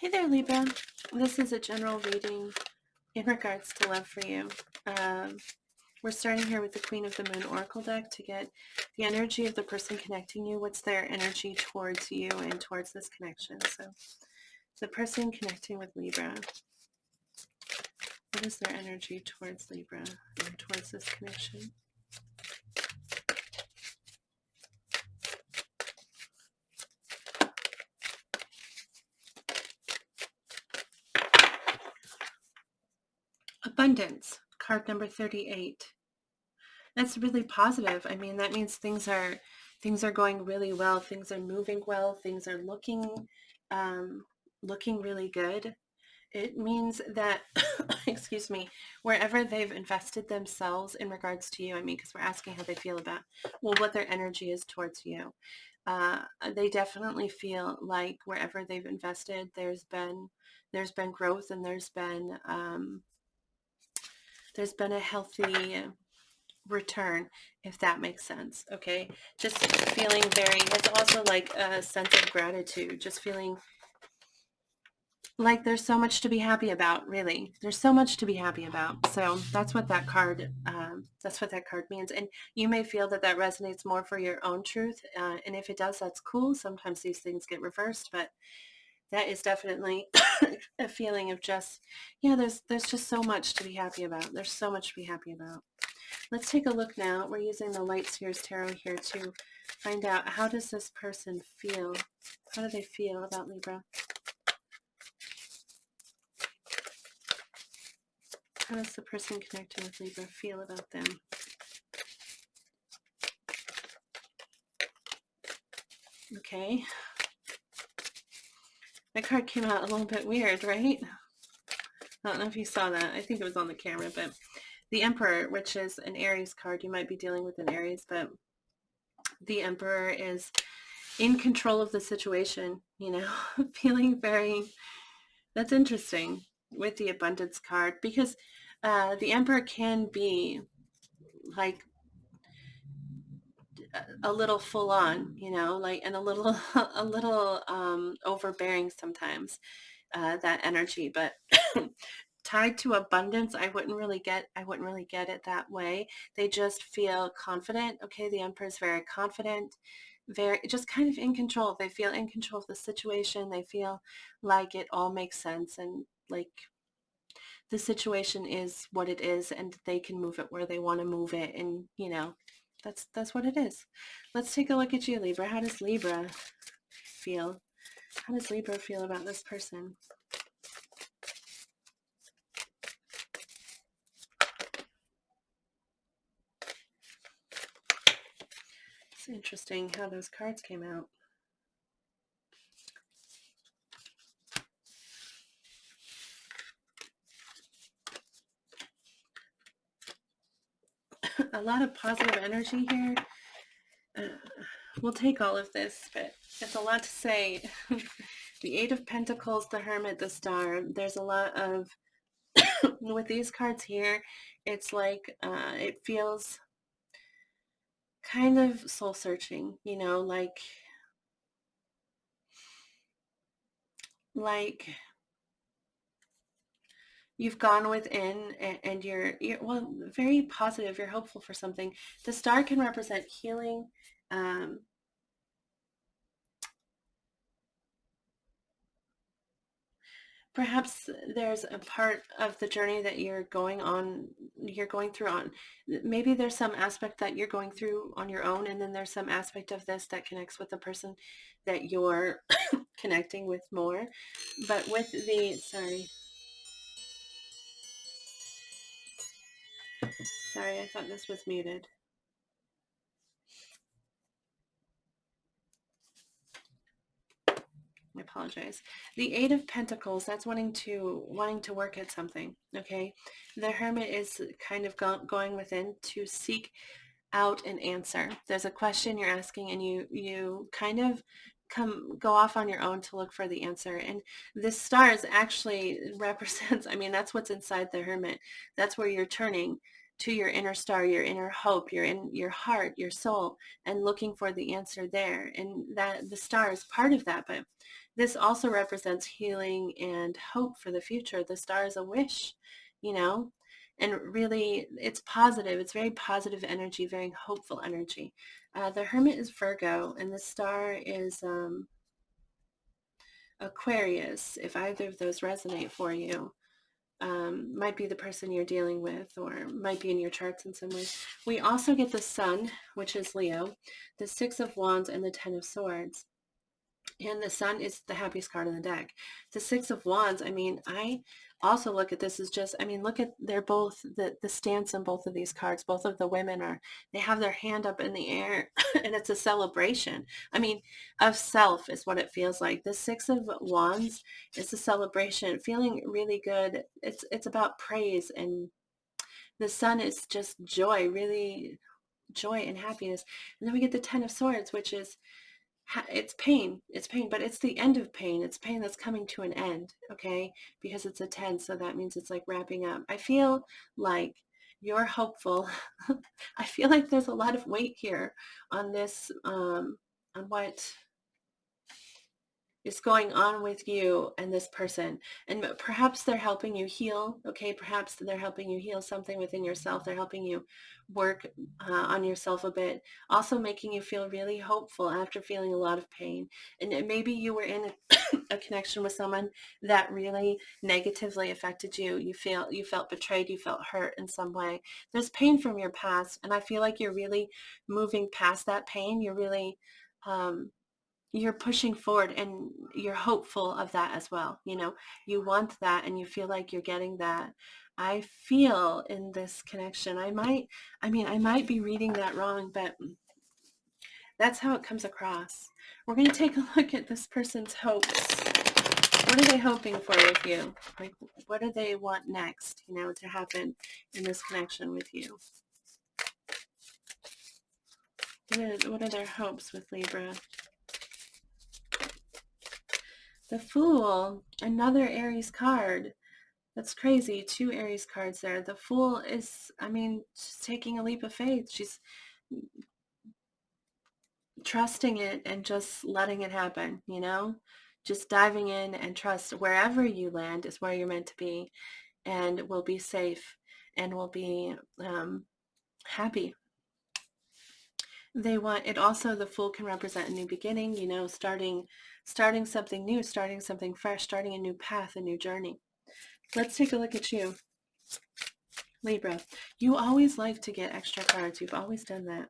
Hey there, Libra. This is a general reading in regards to love for you. We're starting here with the Queen of the Moon Oracle deck to get the energy of the person connecting you. What's their energy towards you and towards this connection? So the person connecting with Libra, what is their energy towards Libra and towards this connection? Abundance, card number 38. That's really positive. I mean, that means things are going really well. Things are moving well. Things are looking really good. It means that, excuse me, wherever they've invested themselves in regards to you, I mean, because we're asking how they feel about, well, what their energy is towards you. They definitely feel like wherever they've invested, there's been growth, and there's been a healthy return, if that makes sense. Okay, just feeling very, it's also like a sense of gratitude, just feeling like there's so much to be happy about. Really, there's so much to be happy about. So that's what that card means. And you may feel that resonates more for your own truth, and if it does, that's cool. Sometimes these things get reversed, but that is definitely a feeling of just, yeah, there's just so much to be happy about. There's so much to be happy about. Let's take a look now. We're using the Light Seers Tarot here to find out, how does this person feel? How do they feel about Libra? How does the person connecting with Libra feel about them? Okay. That card came out a little bit weird, right? I don't know if you saw that. I think it was on the camera, but the Emperor, which is an Aries card, you might be dealing with an Aries, but the Emperor is in control of the situation, feeling very, that's interesting with the Abundance card, because the Emperor can be like a little full on, and a little overbearing sometimes, that energy, but tied to abundance, I wouldn't really get it that way. They just feel confident. Okay, the Emperor is very confident, very just kind of in control. They feel in control of the situation. They feel like it all makes sense, and like the situation is what it is, and they can move it where they want to move it, and that's what it is. Let's take a look at you, Libra. How does Libra feel? How does Libra feel about this person? It's interesting how those cards came out. A lot of positive energy here. We'll take all of this, but it's a lot to say. The Eight of Pentacles, the Hermit, the Star. There's a lot of, with these cards here, it's like it feels kind of soul searching, like you've gone within, and you're well, very positive. You're hopeful for something. The star can represent healing. Perhaps there's a part of the journey that you're going through on, maybe there's some aspect that you're going through on your own, and then there's some aspect of this that connects with the person that you're connecting with more. But with the, sorry, I thought this was muted. I apologize. The Eight of Pentacles, that's wanting to work at something. Okay, the Hermit is kind of going within to seek out an answer. There's a question you're asking, and you kind of go off on your own to look for the answer. And this star is actually represents, I mean, that's what's inside the Hermit. That's where you're turning to your inner star, your inner hope, your heart, your soul, and looking for the answer there. And that the star is part of that, but This also represents healing and hope for the future. The star is a wish, you know, and really it's positive. It's very positive energy, very hopeful energy. The Hermit is Virgo, and the star is Aquarius. If either of those resonate for you, might be the person you're dealing with, or might be in your charts in some ways. We also get the Sun, which is Leo, the Six of Wands, and the Ten of Swords. And the Sun is the happiest card in the deck. The Six of Wands, I mean, I also look at this as just, I mean, look at, they're both, the stance on both of these cards. Both of the women are, they have their hand up in the air and it's a celebration. I mean, of self is what it feels like. The Six of Wands is a celebration, feeling really good. It's about praise, and the Sun is just joy, really joy and happiness. And then we get the Ten of Swords, which is, it's pain, but it's the end of pain. It's pain that's coming to an end, okay? Because it's a 10, so that means it's like wrapping up. I feel like you're hopeful. I feel like there's a lot of weight here on this, on what is going on with you and this person. And perhaps they're helping you heal, okay? Perhaps they're helping you heal something within yourself. They're helping you work on yourself a bit, also making you feel really hopeful after feeling a lot of pain. And maybe you were in a connection with someone that really negatively affected you. You felt betrayed, you felt hurt in some way. There's pain from your past, and I feel like you're really moving past that pain. You're really you're pushing forward, and you're hopeful of that as well. You know, you want that, and you feel like you're getting that. I feel in this connection, I might be reading that wrong, but that's how it comes across. We're going to take a look at this person's hopes. What are they hoping for with you? Like, what do they want next, you know, to happen in this connection with you? What are their hopes with Libra? The Fool, another Aries card. That's crazy. Two Aries cards there. The Fool is, I mean, she's taking a leap of faith. She's trusting it and just letting it happen, you know? Just diving in and trust wherever you land is where you're meant to be, and will be safe, and will be happy. They want it also, the Fool can represent a new beginning, you know, starting something new, starting something fresh, starting a new path, a new journey. Let's take a look at you, Libra. You always like to get extra cards. You've always done that.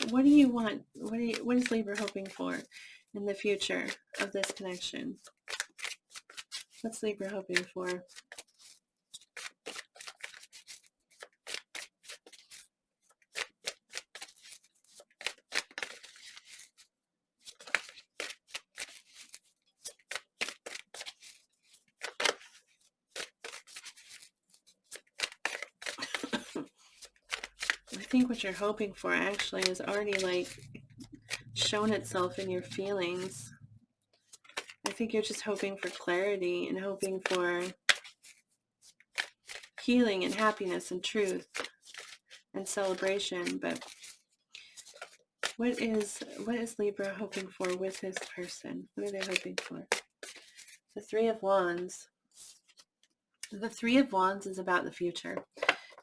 What do you want? What is Libra hoping for in the future of this connection? What's Libra hoping for? I think what you're hoping for actually is already like shown itself in your feelings. I think you're just hoping for clarity and hoping for healing and happiness and truth and celebration. But what is Libra hoping for with this person? What are they hoping for? The Three of Wands. The Three of Wands is about the future.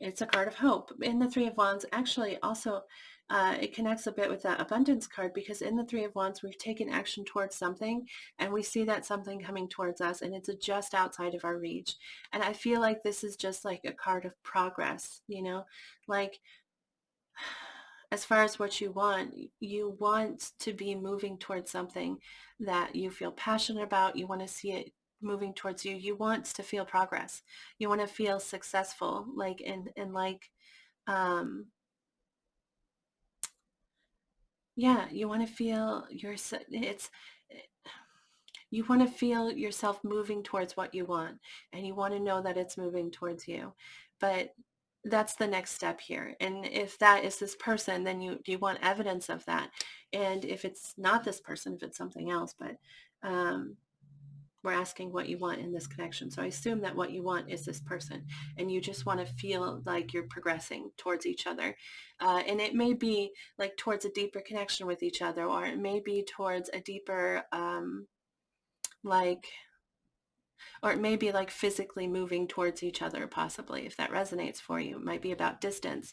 It's a card of hope. In the Three of Wands, actually, also, it connects a bit with that abundance card, because in the Three of Wands, we've taken action towards something, and we see that something coming towards us, and it's just outside of our reach. And I feel like this is just like a card of progress, you know, like as far as what you want to be moving towards something that you feel passionate about. You want to see it moving towards you. You want to feel progress. You want to feel successful, like in like, um, yeah, you want to feel you want to feel yourself moving towards what you want, and you want to know that it's moving towards you. But that's the next step here. And if that is this person, then you want evidence of that. And if it's not this person, if it's something else, but We're asking what you want in this connection. So I assume that what you want is this person, and you just want to feel like you're progressing towards each other. And it may be like towards a deeper connection with each other, or it may be towards a deeper, like, or it may be like physically moving towards each other, possibly, if that resonates for you. It might be about distance,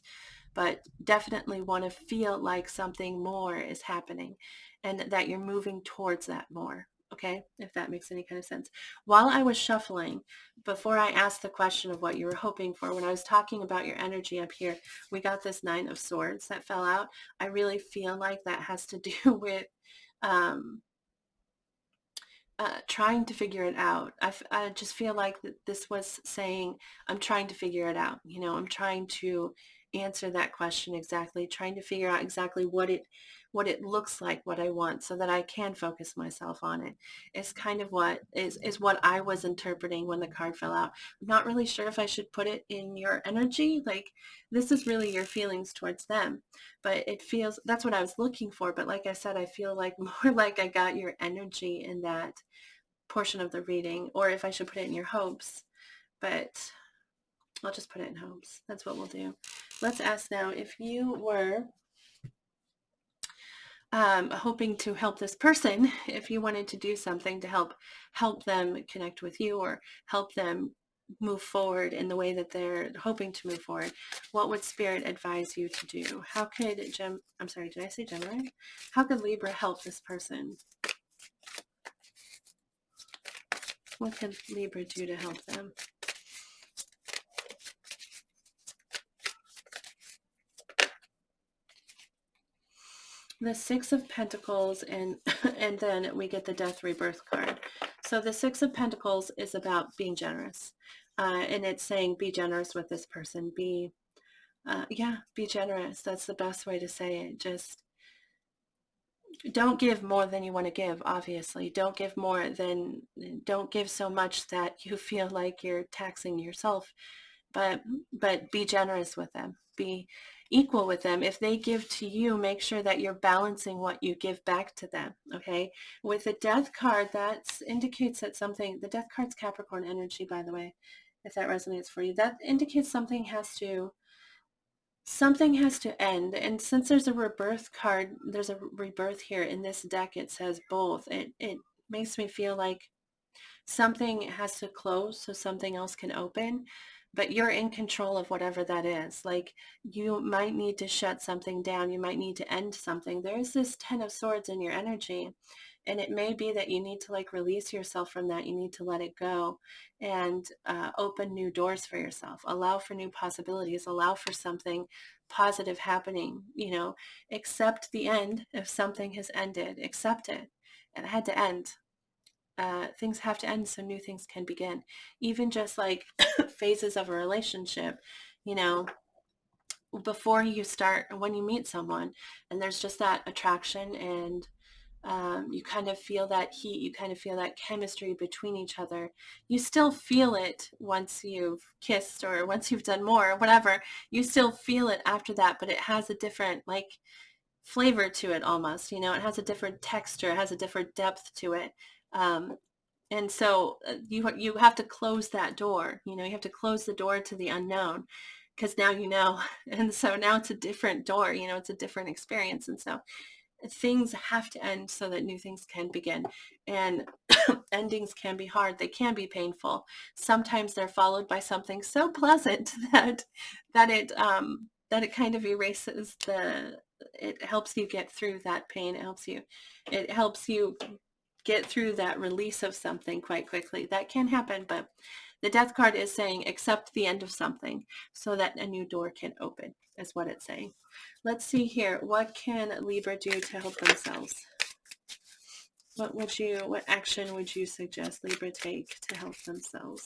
but definitely want to feel like something more is happening and that you're moving towards that more. Okay, if that makes any kind of sense. While I was shuffling, before I asked the question of what you were hoping for, when I was talking about your energy up here, we got this Nine of Swords that fell out. I really feel like that has to do with um, trying to figure it out. I just feel like that this was saying, I'm trying to figure it out. I'm trying to answer that question exactly, trying to figure out exactly what it looks like, what I want, so that I can focus myself on it. It's kind of what is what I was interpreting when the card fell out. I'm not really sure if I should put it in your energy. Like, this is really your feelings towards them, but it feels, that's what I was looking for. But like I said, I feel like more like I got your energy in that portion of the reading, or if I should put it in your hopes, but I'll just put it in hopes. That's what we'll do. Let's ask now, if you were hoping to help this person, if you wanted to do something to help them connect with you, or help them move forward in the way that they're hoping to move forward, what would Spirit advise you to do? How could I'm sorry, did I say Gemini? How could Libra help this person? What could Libra do to help them? The Six of Pentacles, and and then we get the Death Rebirth card. So the Six of Pentacles is about being generous, and it's saying be generous with this person. Be generous. That's the best way to say it. Just don't give more than you want to give. Obviously, don't give so much that you feel like you're taxing yourself, but be generous with them. Be equal with them. If they give to you, make sure that you're balancing what you give back to them. Okay. With the Death card, that indicates that the Death card's Capricorn energy, by the way, if that resonates for you, that indicates something has to end. And since there's a rebirth card, there's a rebirth here in this deck, it says both. It makes me feel like something has to close so something else can open, but you're in control of whatever that is. Like, you might need to shut something down. You might need to end something. There's this Ten of Swords in your energy, and it may be that you need to like release yourself from that. You need to let it go and open new doors for yourself. Allow for new possibilities. Allow for something positive happening. Accept the end. If something has ended, accept it. It had to end. Things have to end so new things can begin. Even just like phases of a relationship, you know, before you start, when you meet someone and there's just that attraction, and you kind of feel that heat, you kind of feel that chemistry between each other. You still feel it once you've kissed or once you've done more or whatever. You still feel it after that, but it has a different like flavor to it almost. It has a different texture, it has a different depth to it. Um, and so you have to close that door. You have to close the door to the unknown, because now and so now it's a different door. It's a different experience, and so things have to end so that new things can begin. And endings can be hard, they can be painful. Sometimes they're followed by something so pleasant that it kind of erases it helps you get through that pain. It helps you get through that release of something quite quickly. That can happen, but the Death card is saying accept the end of something so that a new door can open, is what it's saying. Let's see here. What can Libra do to help themselves? What action would you suggest Libra take to help themselves?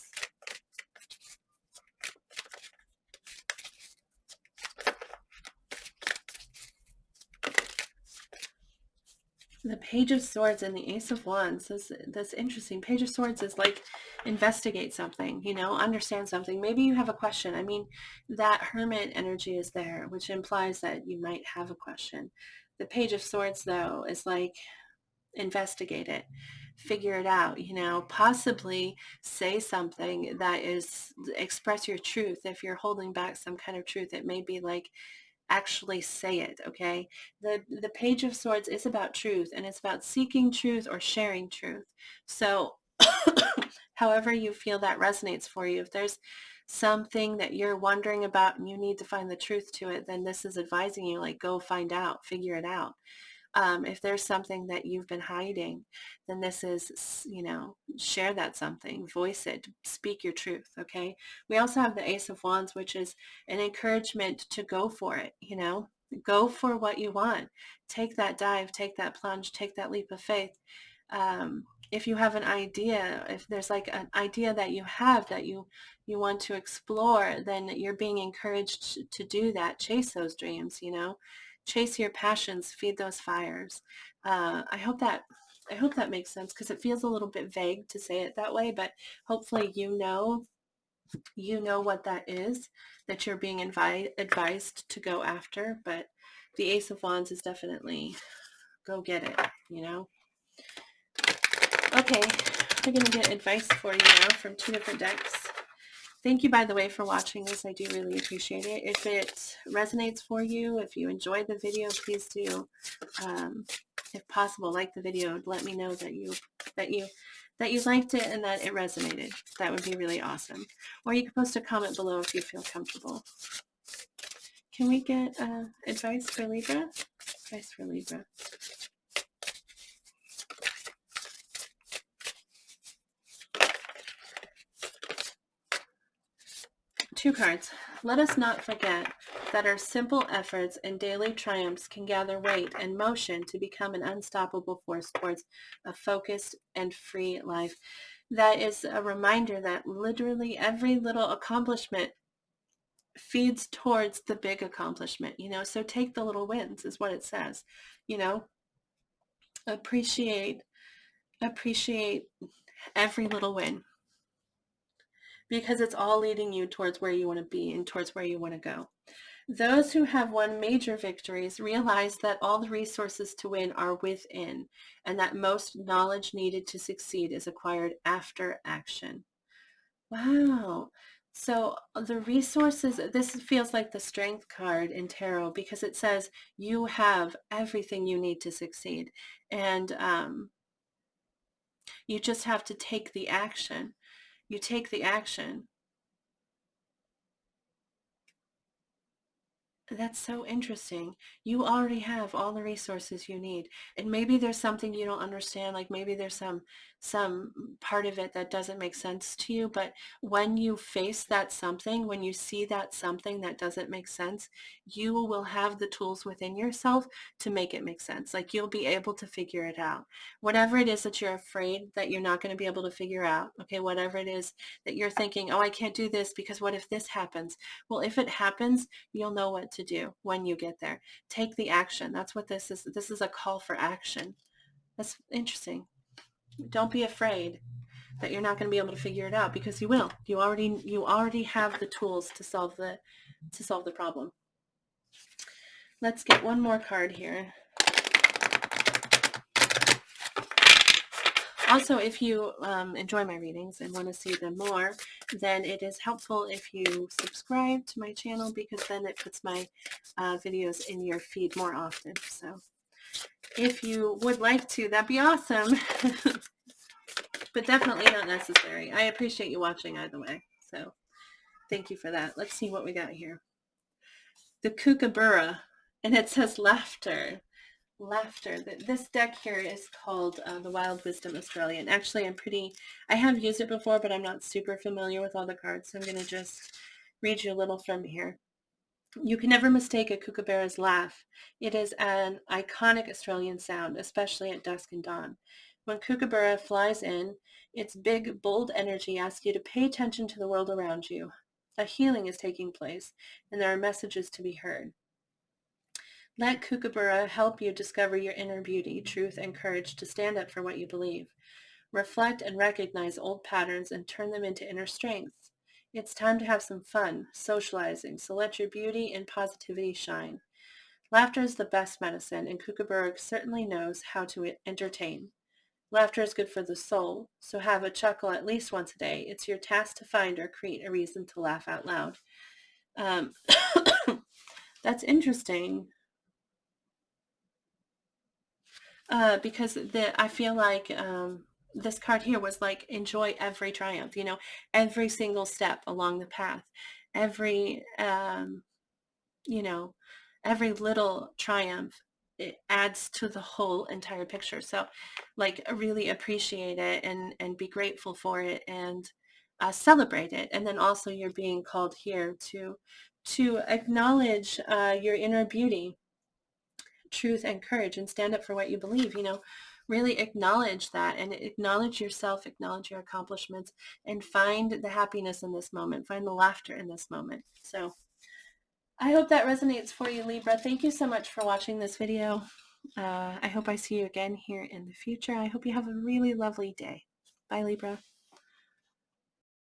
The Page of Swords and the Ace of Wands. That's interesting. Page of Swords is like investigate something, understand something. Maybe you have a question. I mean, that Hermit energy is there, which implies that you might have a question. The Page of Swords, though, is like investigate it. figure it out, possibly say something that is, express your truth. If you're holding back some kind of truth, it may be like, actually say it. Okay. The Page of Swords is about truth, and it's about seeking truth or sharing truth. So however you feel that resonates for you, if there's something that you're wondering about and you need to find the truth to it, then this is advising you, like, go find out, figure it out. If there's something that you've been hiding, then this is, share that something, voice it, speak your truth. Okay. We also have the Ace of Wands, which is an encouragement to go for it. Go for what you want. Take that dive, take that plunge, take that leap of faith. If you have an idea, if there's like an idea that you have that you want to explore, then you're being encouraged to do that. Chase those dreams, chase your passions, feed those fires. I hope that makes sense, because it feels a little bit vague to say it that way, but hopefully what that is, that you're being advised to go after. But the Ace of Wands is definitely go get it. Okay, we're going to get advice for you now from 2 different decks. Thank you, by the way, for watching this. I do really appreciate it. If it resonates for you, if you enjoyed the video, please do, if possible, like the video. Let me know that you liked it and that it resonated. That would be really awesome. Or you can post a comment below if you feel comfortable. Can we get advice for Libra? Advice for Libra. Two cards. Let us not forget that our simple efforts and daily triumphs can gather weight and motion to become an unstoppable force towards a focused and free life. That is a reminder that literally every little accomplishment feeds towards the big accomplishment, so take the little wins is what it says. Appreciate every little win, because it's all leading you towards where you want to be and towards where you want to go. Those who have won major victories realize that all the resources to win are within, and that most knowledge needed to succeed is acquired after action. Wow. So the resources, this feels like the Strength card in tarot, because it says you have everything you need to succeed. And you just have to take the action. You take the action. That's so interesting. You already have all the resources you need. And maybe there's something you don't understand, like maybe there's some part of it that doesn't make sense to you, but when you face that something, when you see that something that doesn't make sense, you will have the tools within yourself to make it make sense. Like you'll be able to figure it out. Whatever it is that you're afraid that you're not going to be able to figure out, okay, whatever it is that you're thinking, oh, I can't do this because what if this happens? Well, if it happens, you'll know what to do when you get there. Take the action. That's what this is. This is a call for action. That's interesting. Don't be afraid that you're not going to be able to figure it out, because you will. You already have the tools to solve the problem. Let's get one more card here. Also, if you enjoy my readings and want to see them more, then it is helpful if you subscribe to my channel, because then it puts my videos in your feed more often. So if you would like to, that'd be awesome. But definitely not necessary. I appreciate you watching either way. So thank you for that. Let's see what we got here. The Kookaburra, and it says laughter. Laughter. This deck here is called the Wild Wisdom Australian. Actually, I have used it before, but I'm not super familiar with all the cards, so I'm going to just read you a little from here. You can never mistake a kookaburra's laugh. It is an iconic Australian sound, especially at dusk and dawn. When kookaburra flies in, its big, bold energy asks you to pay attention to the world around you. A healing is taking place, and there are messages to be heard. Let Kookaburra help you discover your inner beauty, truth, and courage to stand up for what you believe. Reflect and recognize old patterns and turn them into inner strength. It's time to have some fun, socializing, so let your beauty and positivity shine. Laughter is the best medicine, and Kookaburra certainly knows how to entertain. Laughter is good for the soul, so have a chuckle at least once a day. It's your task to find or create a reason to laugh out loud. Um, that's interesting, because I feel like this card here was like enjoy every triumph, every single step along the path, every you know, every little triumph, it adds to the whole entire picture. So like really appreciate it and be grateful for it and celebrate it. And then also you're being called here to acknowledge your inner beauty, truth, and courage, and stand up for what you believe. Really acknowledge that and acknowledge yourself, acknowledge your accomplishments, and find the happiness in this moment, find the laughter in this moment. So I hope that resonates for you, Libra. Thank you so much for watching this video. I hope I see you again here in the future. I hope you have a really lovely day. Bye, Libra.